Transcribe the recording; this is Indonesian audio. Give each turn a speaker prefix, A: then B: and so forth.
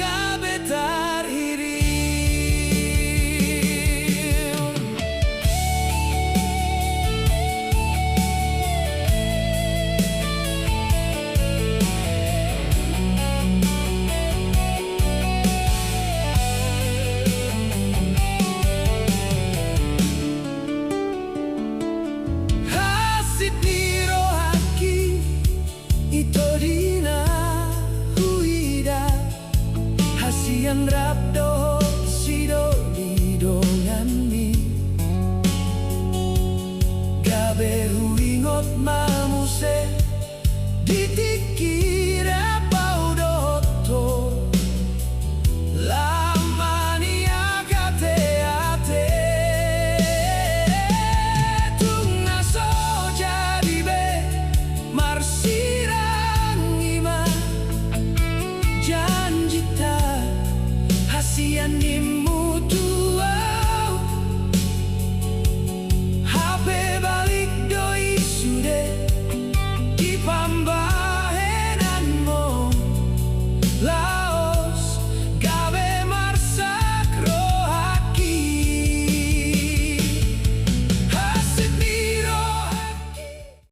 A: gabe tarhirim. Hasit ni rohaki ito dina huida hasian rabdo sido didongan mi gabe huingot mamuse ditikira paudoto lamani akate-ate tunga soja dibe marsirang ima janjita hasian nimu tuau hape balik doi sude di pambahenan mo la